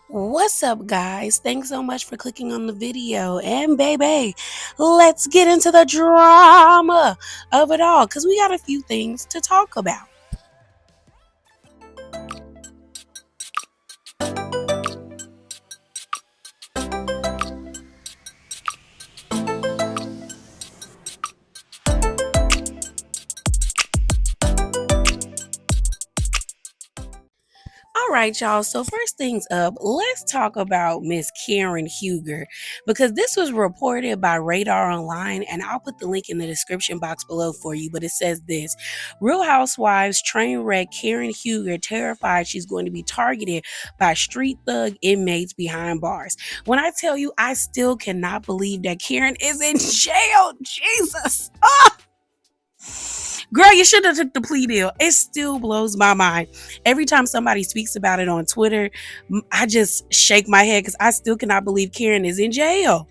What's up, guys? Thanks so much for clicking on the video. And baby, let's get into the drama of it all because we got a few things to talk about. All right, y'all. So first things up, let's talk about Miss Karen Huger because this was reported by Radar Online, and I'll put the link in the description box below for you. But it says this: Real Housewives train wreck Karen Huger terrified she's going to be targeted by street thug inmates behind bars. When I tell you, I still cannot believe that Karen is in jail. Jesus. Girl, you should have took the plea deal. It still blows my mind. Every time somebody speaks about it on Twitter, I just shake my head because I still cannot believe Karen is in jail.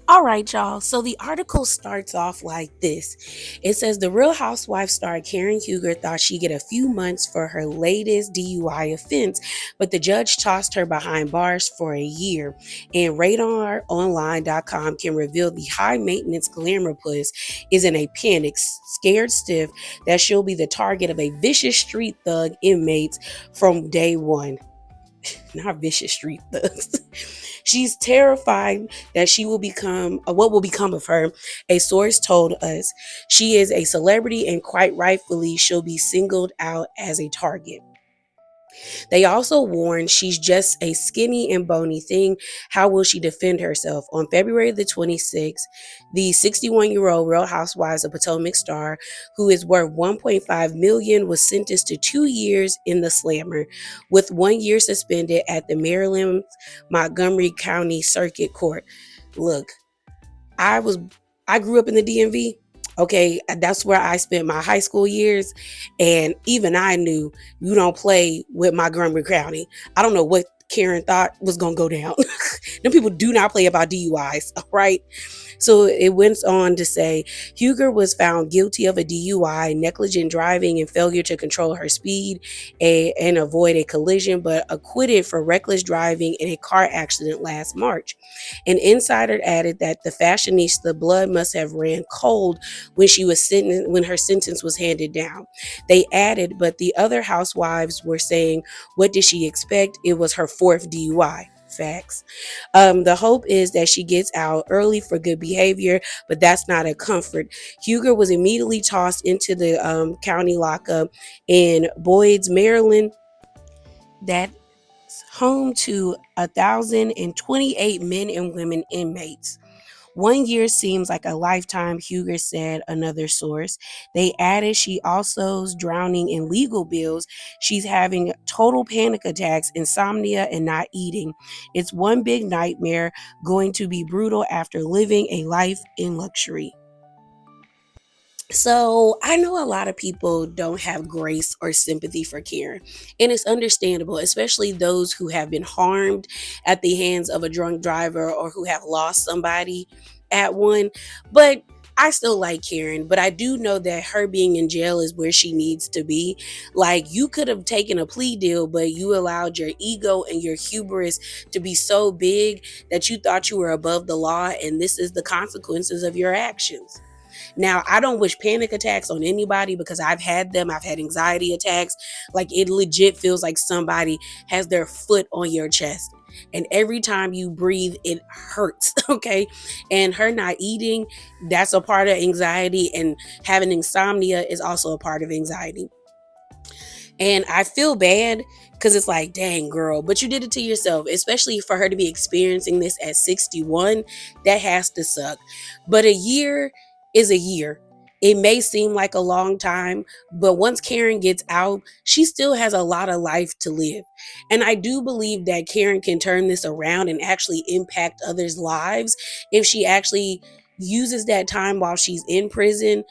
All right, y'all. So the article starts off like this. It says the Real Housewives star Karen Huger thought she'd get a few months for her latest DUI offense, but the judge tossed her behind bars for a year. And RadarOnline.com can reveal the high maintenance glamour puss is in a panic, scared stiff that she'll be the target of a vicious street thug inmates from day one. Not vicious street thugs. She's terrified that she will become, what will become of her. A source told us she is a celebrity and quite rightfully she'll be singled out as a target. They also warned she's just a skinny and bony thing. How will she defend herself? On February the 26th, the 61-year-old Real Housewives of Potomac star, who is worth $1.5 million, was sentenced to 2 years in the slammer, with 1 year suspended at the Maryland Montgomery County Circuit Court. Look, I grew up in the DMV. Okay, that's where I spent my high school years, and even I knew you don't play with Montgomery County. I don't know what Karen thought was gonna go down. Them people do not play about DUIs, all right? So it went on to say Huger was found guilty of a DUI, negligent driving, and failure to control her speed and avoid a collision, but acquitted for reckless driving in a car accident last March. An insider added that the fashionista blood must have ran cold when her sentence was handed down. They added, but the other housewives were saying, what did she expect? It was her fourth DUI. Facts. The hope is that she gets out early for good behavior, but that's not a comfort. Huger was immediately tossed into the county lockup in Boyd's, Maryland. That's home to 1,028 men and women inmates. 1 year seems like a lifetime, Huger said, another source. They added she also's drowning in legal bills. She's having total panic attacks, insomnia, and not eating. It's one big nightmare, going to be brutal after living a life in luxury. So I know a lot of people don't have grace or sympathy for Karen, and it's understandable, especially those who have been harmed at the hands of a drunk driver or who have lost somebody at one. But I still like Karen, but I do know that her being in jail is where she needs to be. Like, you could have taken a plea deal, but you allowed your ego and your hubris to be so big that you thought you were above the law, and this is the consequences of your actions. Now, I don't wish panic attacks on anybody because I've had them. I've had anxiety attacks. Like, it legit feels like somebody has their foot on your chest. And every time you breathe, it hurts. Okay. And her not eating, that's a part of anxiety. And having insomnia is also a part of anxiety. And I feel bad because it's like, dang, girl, but you did it to yourself, especially for her to be experiencing this at 61. That has to suck. But a year is a year. It may seem like a long time, but once Karen gets out, she still has a lot of life to live. And I do believe that Karen can turn this around and actually impact others' lives if she actually uses that time while she's in prison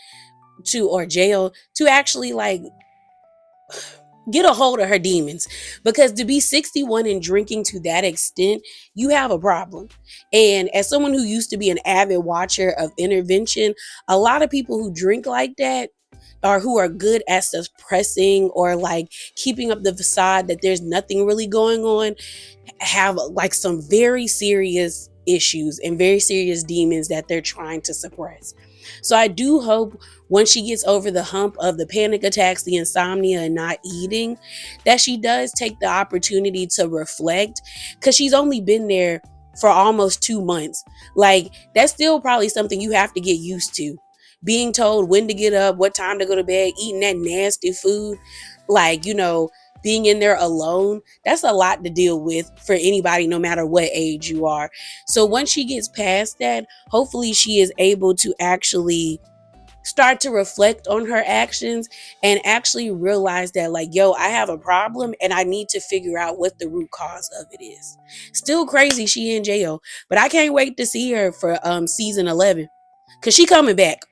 or jail to actually like get a hold of her demons, because to be 61 and drinking to that extent, you have a problem. And as someone who used to be an avid watcher of intervention, a lot of people who drink like that or who are good at suppressing or like keeping up the facade that there's nothing really going on, have like some very serious issues and very serious demons that they're trying to suppress. So I do hope once she gets over the hump of the panic attacks, the insomnia, and not eating, that she does take the opportunity to reflect, because she's only been there for almost 2 months. Like, that's still probably something you have to get used to. Being told when to get up, what time to go to bed, eating that nasty food, like, being in there alone, that's a lot to deal with for anybody, no matter what age you are. So once she gets past that, hopefully she is able to actually start to reflect on her actions and actually realize that, like, yo, I have a problem and I need to figure out what the root cause of it is. Still crazy she in jail, but I can't wait to see her for season 11, because she coming back.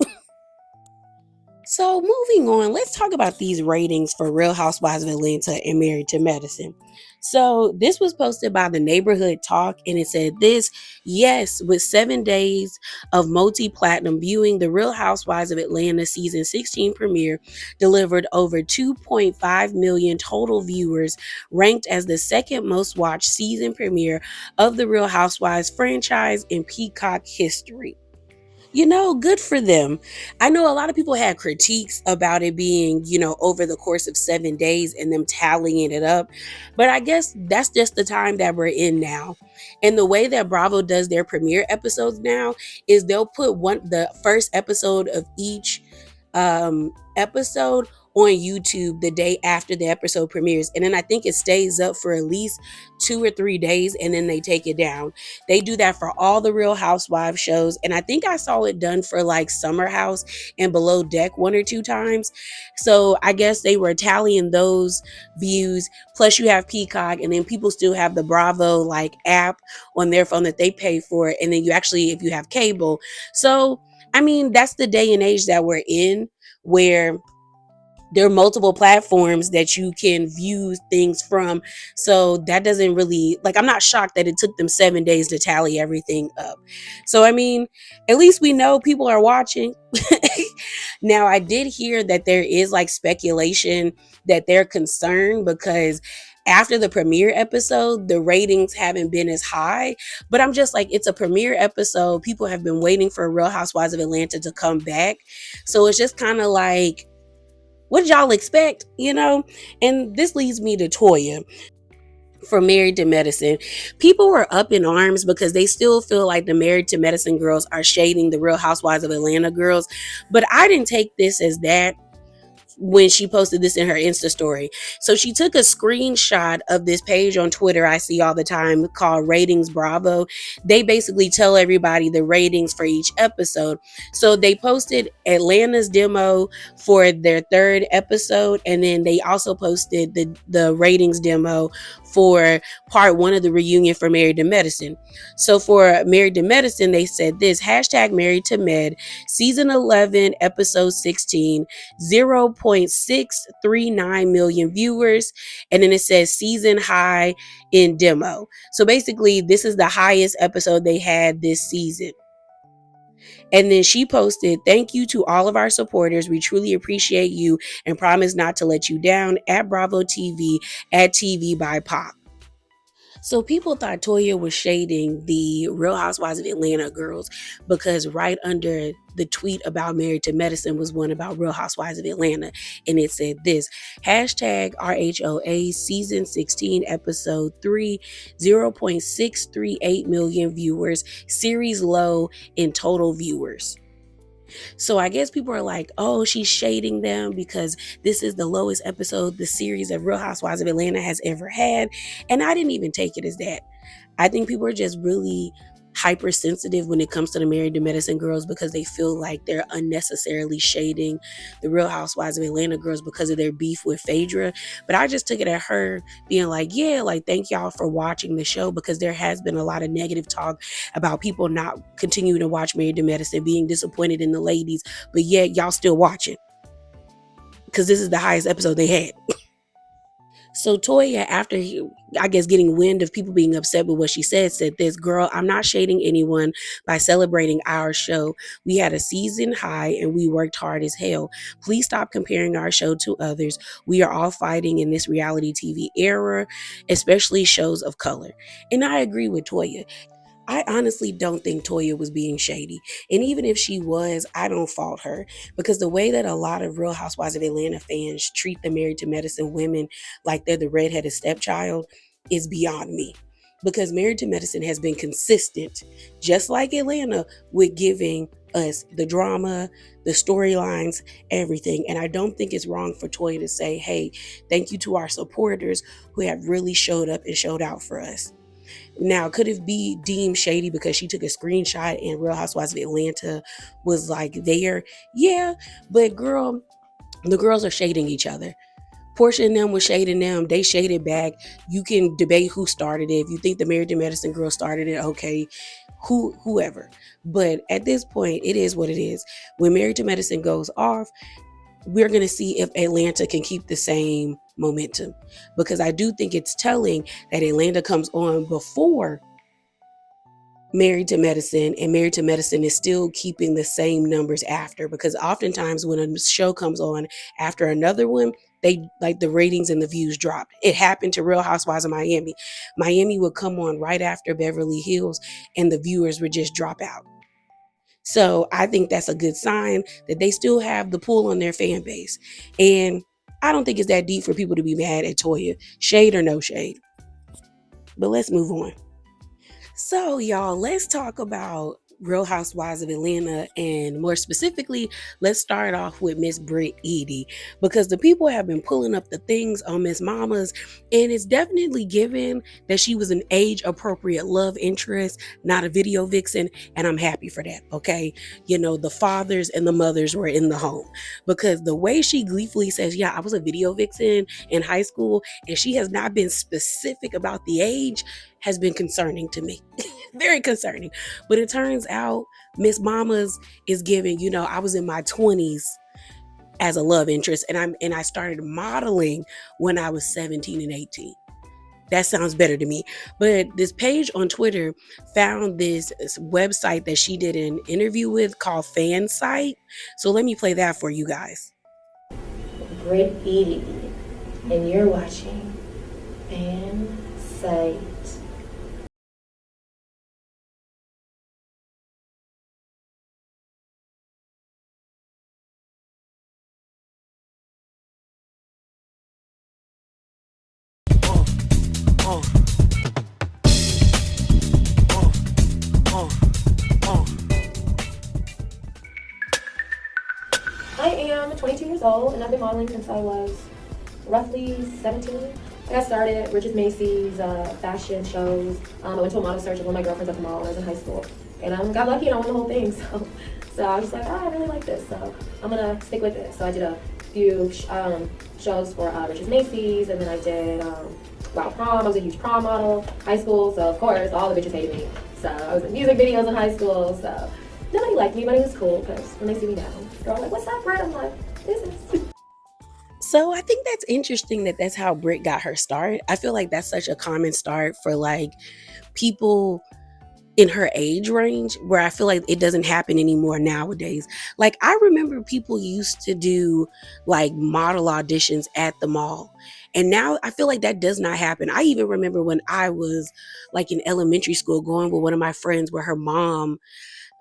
So moving on, let's talk about these ratings for Real Housewives of Atlanta and Married to Medicine. So this was posted by the Neighborhood Talk, and it said this: yes, with 7 days of multi-platinum viewing, the Real Housewives of Atlanta season 16 premiere delivered over 2.5 million total viewers, ranked as the second most watched season premiere of the Real Housewives franchise in Peacock history. Good for them. I know a lot of people had critiques about it being, over the course of 7 days and them tallying it up. But I guess that's just the time that we're in now. And the way that Bravo does their premiere episodes now is they'll put the first episode of each episode on YouTube the day after the episode premieres. And then I think it stays up for at least 2 or 3 days and then they take it down. They do that for all the Real Housewives shows. And I think I saw it done for like Summer House and Below Deck 1 or 2 times. So I guess they were tallying those views. Plus you have Peacock, and then people still have the Bravo like app on their phone that they pay for. And then you actually, if you have cable. So I mean, that's the day and age that we're in, where there are multiple platforms that you can view things from. So that doesn't really, like, I'm not shocked that it took them 7 days to tally everything up. So, I mean, at least we know people are watching. Now, I did hear that there is like speculation that they're concerned because after the premiere episode, the ratings haven't been as high. But I'm just like, it's a premiere episode. People have been waiting for Real Housewives of Atlanta to come back. So it's just kind of like, what did y'all expect? And this leads me to Toya for Married to Medicine. People were up in arms because they still feel like the Married to Medicine girls are shading the Real Housewives of Atlanta girls. But I didn't take this as that when she posted this in her Insta story. So she took a screenshot of this page on Twitter I see all the time called Ratings Bravo. They basically tell everybody the ratings for each episode. So they posted Atlanta's demo for their 3rd episode, and then they also posted the ratings demo for part 1 of the reunion for Married to Medicine. So for Married to Medicine, they said this: hashtag Married to Med, season 11, episode 16, 0.639 million viewers. And then it says season high in demo. So basically, this is the highest episode they had this season. And then she posted, thank you to all of our supporters. We truly appreciate you and promise not to let you down at Bravo TV at TV by Pop. So people thought Toya was shading the Real Housewives of Atlanta girls because right under the tweet about Married to Medicine was one about Real Housewives of Atlanta. And it said this: hashtag RHOA season 16 episode 3, 0.638 million viewers, series low in total viewers. So I guess people are like, oh, she's shading them because this is the lowest episode the series of Real Housewives of Atlanta has ever had. And I didn't even take it as that. I think people are just really hypersensitive when it comes to the Married to Medicine girls because they feel like they're unnecessarily shading the Real Housewives of Atlanta girls because of their beef with Phaedra. But I just took it at her being like, yeah, like, thank y'all for watching the show, because there has been a lot of negative talk about people not continuing to watch Married to Medicine, being disappointed in the ladies, but yet y'all still watching because this is the highest episode they had. So Toya, after I guess getting wind of people being upset with what she said this, girl, I'm not shading anyone by celebrating our show. We had a season high and we worked hard as hell. Please stop comparing our show to others. We are all fighting in this reality TV era, especially shows of color. And I agree with Toya. I honestly don't think Toya was being shady. And even if she was, I don't fault her because the way that a lot of Real Housewives of Atlanta fans treat the Married to Medicine women like they're the redheaded stepchild is beyond me. Because Married to Medicine has been consistent, just like Atlanta, with giving us the drama, the storylines, everything. And I don't think it's wrong for Toya to say, hey, thank you to our supporters who have really showed up and showed out for us. Now, could it be deemed shady because she took a screenshot and Real Housewives of Atlanta was like there? Yeah, but girl, the girls are shading each other. Porsha and them was shading them. They shaded back. You can debate who started it. If you think the Married to Medicine girl started it, okay, whoever. But at this point, it is what it is. When Married to Medicine goes off, we're going to see if Atlanta can keep the same momentum, because I do think it's telling that Atlanta comes on before Married to Medicine, and Married to Medicine is still keeping the same numbers after, because oftentimes when a show comes on after another one, they like the ratings and the views drop. It happened to Real Housewives of Miami. Miami would come on right after Beverly Hills and the viewers would just drop out. So I think that's a good sign that they still have the pull on their fan base. And I don't think it's that deep for people to be mad at Toya, shade or no shade. But let's move on. So, y'all, let's talk about Real Housewives of Atlanta, and more specifically, let's start off with Miss Brit Eady, because the people have been pulling up the things on Miss Mamas, and it's definitely given that she was an age-appropriate love interest, not a video vixen, and I'm happy for that, okay? You know, the fathers and the mothers were in the home, because the way she gleefully says, yeah, I was a video vixen in high school, and she has not been specific about the age, has been concerning to me. Very concerning. But it turns out Miss Mamas is giving, you know, I was in my 20s as a love interest, and I started modeling when I was 17 and 18. That sounds better to me. But this page on Twitter found this website that she did an interview with called Fan Site. So let me play that for you guys. Brit Eady, and you're watching Fan Site. I am 22 years old, and I've been modeling since I was roughly 17. I got started at Rich's Macy's fashion shows. I went to a model search with one of my girlfriends at the mall when I was in high school. And I got lucky and I won the whole thing. So I was just like, oh, I really like this. So I'm going to stick with it. So I did a few shows for Rich's Macy's. And then I did Prom. I was a huge prom model, high school. So of course, all the bitches hated me. So I was in music videos in high school. So nobody liked me, but it was cool because when they see me now, they're all like, what's up, Brit? I'm like, this is. So I think that's interesting that that's how Brit got her start. I feel like that's such a common start for like people in her age range, where I feel like it doesn't happen anymore nowadays. Like I remember people used to do like model auditions at the mall. And now I feel like that does not happen. I even remember when I was like in elementary school going with one of my friends where her mom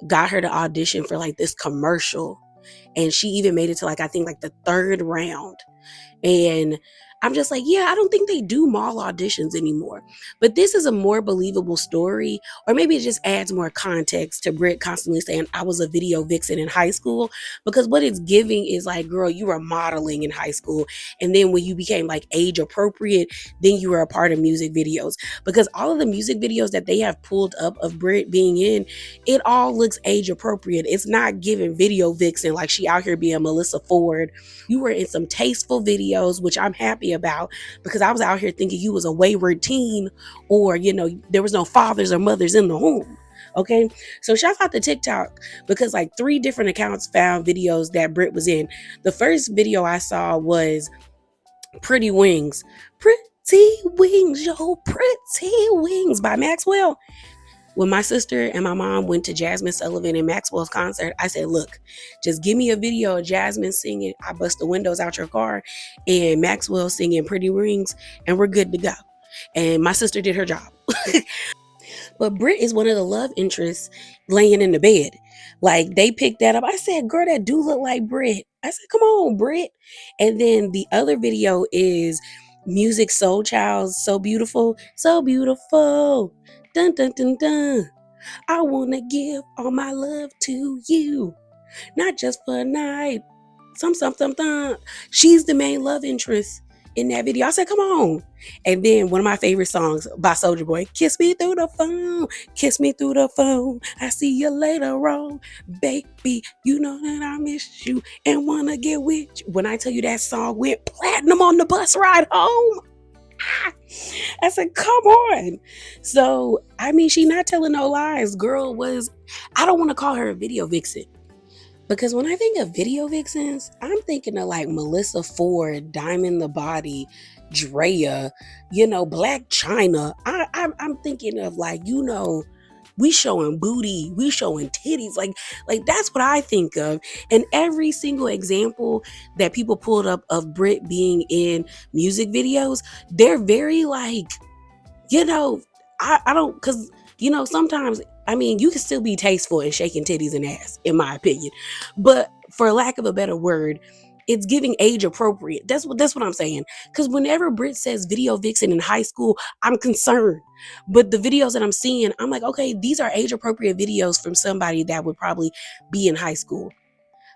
got her to audition for like this commercial, and she even made it to like I think like the third round. And I'm just like, yeah, I don't think they do mall auditions anymore. But this is a more believable story, or maybe it just adds more context to Brit constantly saying, I was a video vixen in high school. Because what it's giving is like, girl, you were modeling in high school. And then when you became like age appropriate, then you were a part of music videos. Because all of the music videos that they have pulled up of Brit being in, it all looks age appropriate. It's not giving video vixen like she out here being Melissa Ford. You were in some tasteful videos, which I'm happy about, because I was out here thinking you was a wayward teen, or you know there was no fathers or mothers in the home. Okay, so shout out to TikTok, because like 3 different accounts found videos that Brit was in. The first video I saw was Pretty Wings. Pretty Wings, yo, Pretty Wings by Maxwell. When my sister and my mom went to Jasmine Sullivan and Maxwell's concert, I said, look, just give me a video of Jasmine singing I Bust the Windows Out Your Car and Maxwell singing Pretty Wings, and we're good to go. And my sister did her job. But Brit is one of the love interests laying in the bed. Like, they picked that up. I said, girl, that do look like Brit. I said, come on, Brit. And then the other video is Music Soul Child's So Beautiful. So beautiful. Dun, dun, dun, dun. I want to give all my love to you. Not just for a night. Some. She's the main love interest in that video. I said, come on. And then one of my favorite songs by Soulja Boy, Kiss Me Through the Phone, Kiss Me Through the Phone, I see you later on, baby, you know that I miss you and want to get with you. When I tell you that song went platinum on the bus ride home, I said, come on. So, I mean, she not telling no lies. Girl was, I don't want to call her a video vixen. Because when I think of video vixens, I'm thinking of like Melissa Ford, Diamond the Body, Drea, Black China. I'm thinking of like, we showing booty, we showing titties. Like that's what I think of. And every single example that people pulled up of Brit being in music videos, they're very like, I don't, because, sometimes, I mean, you can still be tasteful in shaking titties and ass, in my opinion. But for lack of a better word, it's giving age appropriate. That's what I'm saying. Because whenever Brit says video vixen in high school, I'm concerned. But the videos that I'm seeing, I'm like, okay, these are age appropriate videos from somebody that would probably be in high school.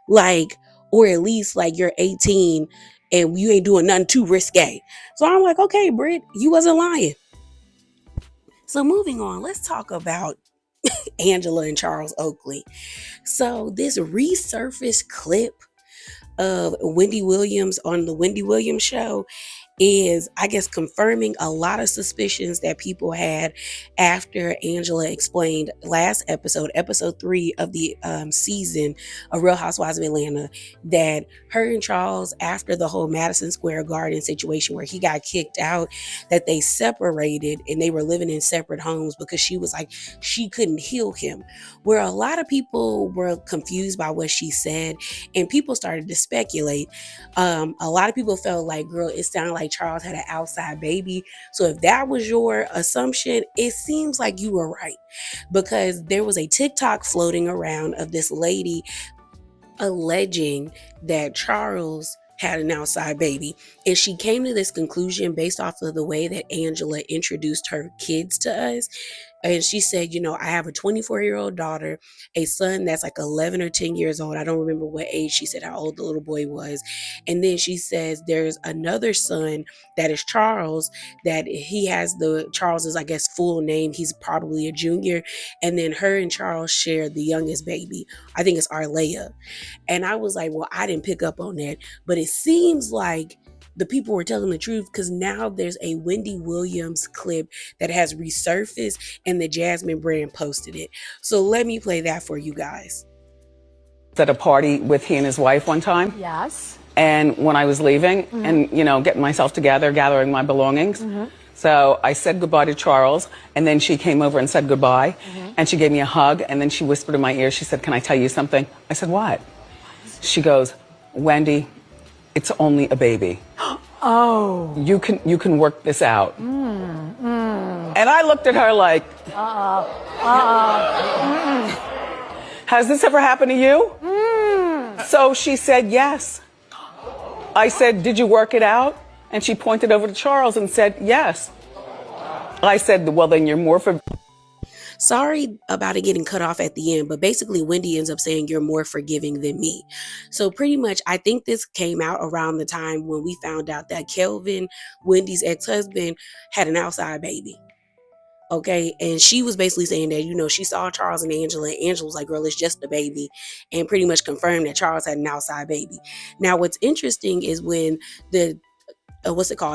Like, or at least like you're 18 and you ain't doing nothing too risque. So I'm like, okay, Brit, you wasn't lying. So moving on, let's talk about Angela and Charles Oakley. So this resurfaced clip of Wendy Williams on the Wendy Williams show is, I guess, confirming a lot of suspicions that people had after Angela explained last episode 3 of the season of Real Housewives of Atlanta, that her and Charles, after the whole Madison Square Garden situation where he got kicked out, that they separated and they were living in separate homes because she was like, she couldn't heal him. Where a lot of people were confused by what she said and people started to speculate. A lot of people felt like, girl, it sounded like Charles had an outside baby. So if that was your assumption, it seems like you were right, because there was a TikTok floating around of this lady alleging that Charles had an outside baby. And she came to this conclusion based off of the way that Angela introduced her kids to us. And she said, I have a 24-year-old daughter, a son that's like 11 or 10 years old. I don't remember what age she said how old the little boy was. And then she says there's another son that is Charles, that he has Charles is, I guess, full name. He's probably a junior. And then her and Charles share the youngest baby. I think it's Arlea. And I was like, well, I didn't pick up on that. But it seems like the people were telling the truth, because now there's a Wendy Williams clip that has resurfaced and the Jasmine brand posted it. So let me play that for you guys. At a party with he and his wife one time. Yes. And when I was leaving and, getting myself together, gathering my belongings. So I said goodbye to Charles, and then she came over and said goodbye. And she gave me a hug, and then she whispered in my ear, she said, can I tell you something? I said, what? She goes, Wendy, it's only a baby. Oh. You can work this out. And I looked at her like, has this ever happened to you? So she said, yes. I said, did you work it out? And she pointed over to Charles and said, yes. I said, well, then you're more for... Sorry about it getting cut off at the end, but basically Wendy ends up saying you're more forgiving than me. So pretty much, I think this came out around the time when we found out that Kelvin, Wendy's ex-husband, had an outside baby. Okay, and she was basically saying that, she saw Charles and Angela, and Angela was like, girl, it's just a baby, and pretty much confirmed that Charles had an outside baby. Now, what's interesting is when the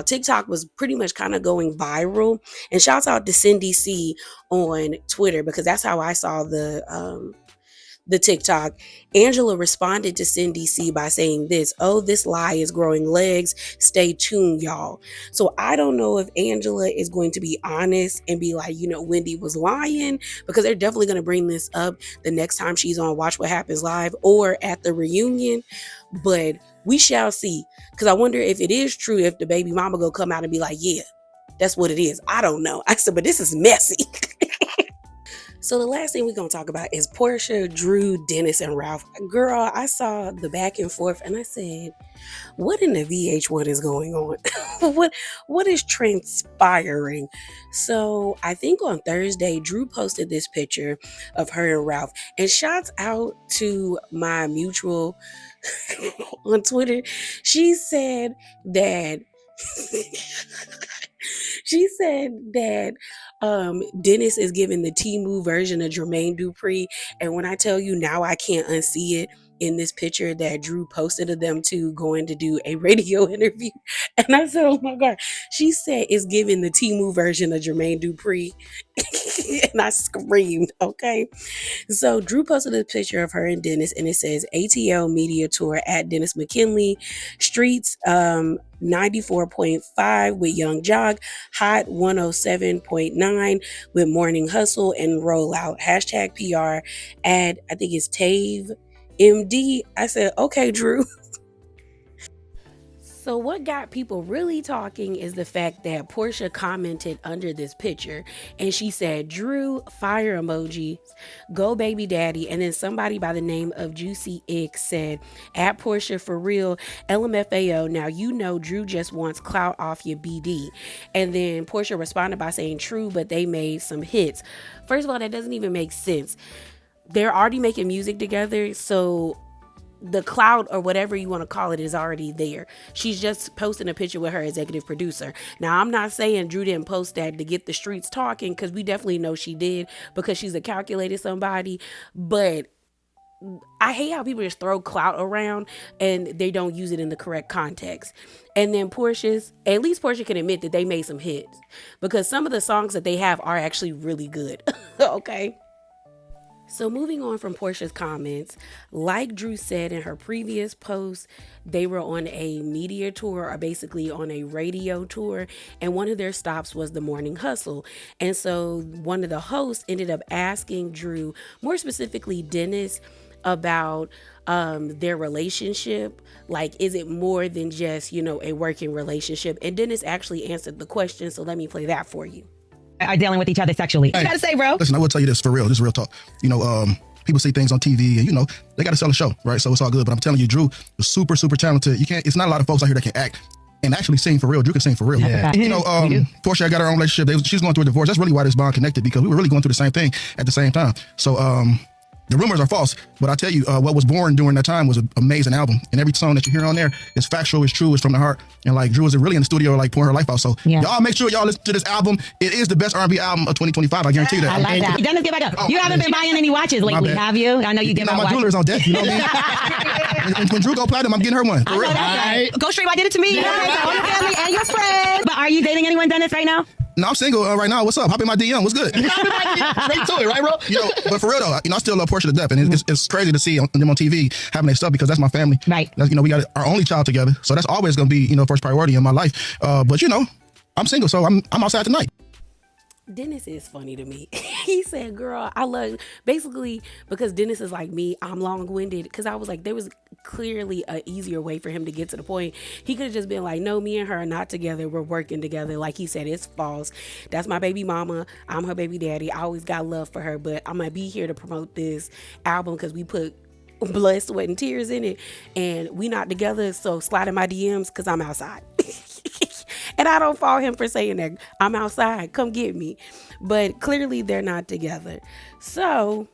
TikTok was pretty much kind of going viral. And shouts out to Cindy C on Twitter, because that's how I saw the the TikTok, Angela responded to Cindy C by saying this: "Oh, this lie is growing legs. Stay tuned, y'all." So I don't know if Angela is going to be honest and be like, Wendy was lying, because they're definitely going to bring this up the next time she's on Watch What Happens Live or at the reunion. But we shall see. Because I wonder if it is true, if the baby mama go come out and be like, yeah, that's what it is. I don't know. I said, but this is messy. So the last thing we're going to talk about is Porsha, Drew, Dennis, and Ralph. Girl, I saw the back and forth and I said, what in the VH1 is going on? what is transpiring? So I think on Thursday, Drew posted this picture of her and Ralph. And shouts out to my mutual on Twitter. She said that Dennis is giving the Temu version of Jermaine Dupri. And when I tell you now, I can't unsee it in this picture that Drew posted of them two going to do a radio interview. And I said, oh my God. She said it's giving the Temu version of Jermaine Dupri. And I screamed, okay? So Drew posted a picture of her and Dennis, and it says ATL Media Tour at Dennis McKinley, Streets 94.5 with Young Jog, Hot 107.9 with Morning Hustle and Rollout. Hashtag PR at, I think it's Tave MD. I said, okay, Drew. So what got people really talking is the fact that Porsha commented under this picture and she said, Drew, fire emojis, go baby daddy. And then somebody by the name of Juicy X said, at Porsha for real, LMFAO, now you know Drew just wants clout off your BD. And then Porsha responded by saying, true, but they made some hits. First of all, that doesn't even make sense. They're already making music together, so the cloud or whatever you want to call it is already there. She's just posting a picture with her executive producer. Now, I'm not saying Drew didn't post that to get the streets talking, because we definitely know she did, because she's a calculated somebody. But I hate how people just throw clout around and they don't use it in the correct context. And then at least Porsha can admit that they made some hits, because some of the songs that they have are actually really good. Okay. So moving on from Porsha's comments, like Drew said in her previous post, they were on a media tour, or basically on a radio tour, and one of their stops was the Morning Hustle. And so one of the hosts ended up asking Drew, more specifically Dennis, about their relationship. Like, is it more than just, a working relationship? And Dennis actually answered the question, so let me play that for you. Are dealing with each other sexually. Hey, you gotta say, bro. Listen, I will tell you this for real. This is real talk. People see things on TV and, they got to sell a show, right? So it's all good. But I'm telling you, Drew is super, super talented. It's not a lot of folks out here that can act and actually sing for real. Drew can sing for real. Yeah. Porsha got her own relationship. She's going through a divorce. That's really why this bond connected, because we were really going through the same thing at the same time. So, the rumors are false, but I tell you, what was born during that time was an amazing album. And every song that you hear on there is factual, is true, is from the heart. And like Drew is really in the studio, like pouring her life out. So y'all make sure y'all listen to this album. It is the best R&B album of 2025. I guarantee you that. I like that. Dennis, get back up. You haven't been buying any watches lately, have you? I know you get my watches. jeweler's on deck. You know what I mean? when Drew go platinum, I'm getting her one. For real. Right. Go straight. Why did it to me? Yeah. All your family and your friends. But are you dating anyone, Dennis, right now? No, I'm single right now. What's up? Hop in my DM. What's good? Straight to it, right, bro? But for real though, I still love Porsha to death, and it's crazy to see them on TV having their stuff, because that's my family. Right. That's, we got our only child together, so that's always gonna be first priority in my life. But I'm single, so I'm outside tonight. Dennis is funny to me. He said, girl, I love, basically, because Dennis is like me, I'm long-winded, because I was like, there was clearly an easier way for him to get to the point. He could have just been like, no, me and her are not together, we're working together. Like he said, it's false. That's my baby mama, I'm her baby daddy, I always got love for her, but I'm gonna be here to promote this album because we put blood, sweat, and tears in it, and we not together, so slide in my DMs because I'm outside. And I don't fault him for saying that. I'm outside, come get me. But clearly they're not together. So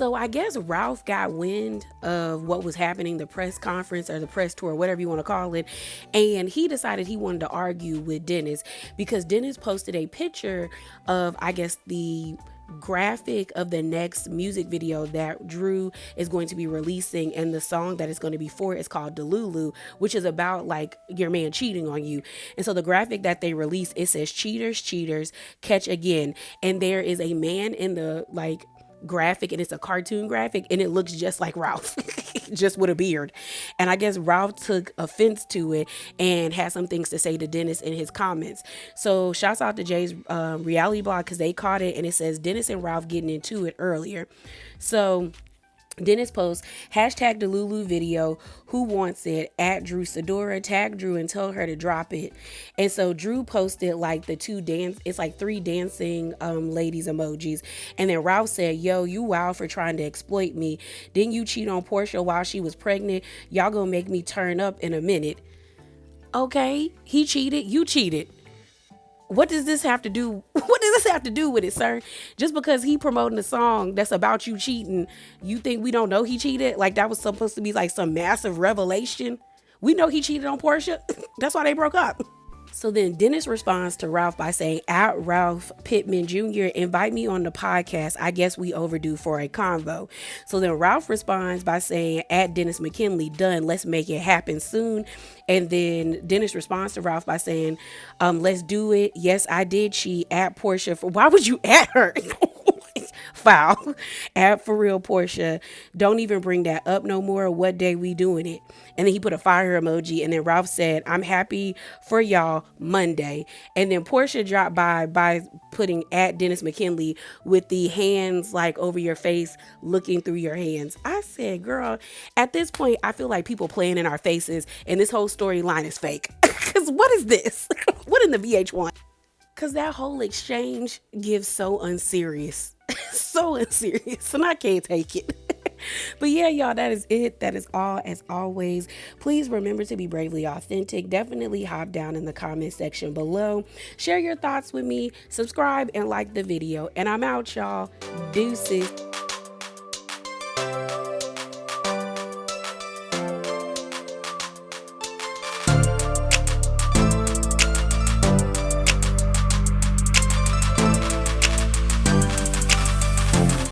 I guess Ralph got wind of what was happening, the press conference or the press tour, whatever you want to call it. And he decided he wanted to argue with Dennis, because Dennis posted a picture of, I guess, the graphic of the next music video that Drew is going to be releasing, and the song that it's going to be for is called Delulu, which is about like your man cheating on you. And so the graphic that they released, it says cheaters, cheaters, catch again. And there is a man in the like graphic, and it's a cartoon graphic, and it looks just like Ralph, just with a beard. And I guess Ralph took offense to it and had some things to say to Dennis in his comments. So shouts out to Jay's reality blog, because they caught it, and it says Dennis and Ralph getting into it earlier. So Dennis posts hashtag Delulu video, who wants it, at Drew Sidora, tag Drew and tell her to drop it. And so Drew posted like the two dance, it's like 3 dancing ladies emojis. And then Ralph said, yo, you wild for trying to exploit me. Didn't you cheat on Porsha while she was pregnant? Y'all gonna make me turn up in a minute. Okay, he cheated, you cheated. What does this have to do? What does this have to do with it, sir? Just because he promoting a song that's about you cheating, you think we don't know he cheated? Like that was supposed to be like some massive revelation? We know he cheated on Porsha. That's why they broke up. So then Dennis responds to Ralph by saying, at Ralph Pittman Jr., invite me on the podcast. I guess we overdue for a convo. So then Ralph responds by saying, at Dennis McKinley, done. Let's make it happen soon. And then Dennis responds to Ralph by saying, let's do it. Yes, I did cheat at Porsha. Why would you at her? Foul. At for real Porsha. Don't even bring that up no more. What day we doing it? And then he put a fire emoji. And then Ralph said, I'm happy for y'all Monday. And then Porsha dropped by putting at Dennis McKinley with the hands like over your face, looking through your hands. I said, girl, at this point, I feel like people playing in our faces and this whole storyline is fake. Because what is this? What in the VH1? Because that whole exchange gives so unserious. So unserious. And I can't take it. But yeah, y'all, that is it. That is all. As always, please remember to be bravely authentic. Definitely hop down in the comment section below. Share your thoughts with me. Subscribe and like the video. And I'm out, y'all. Deuces.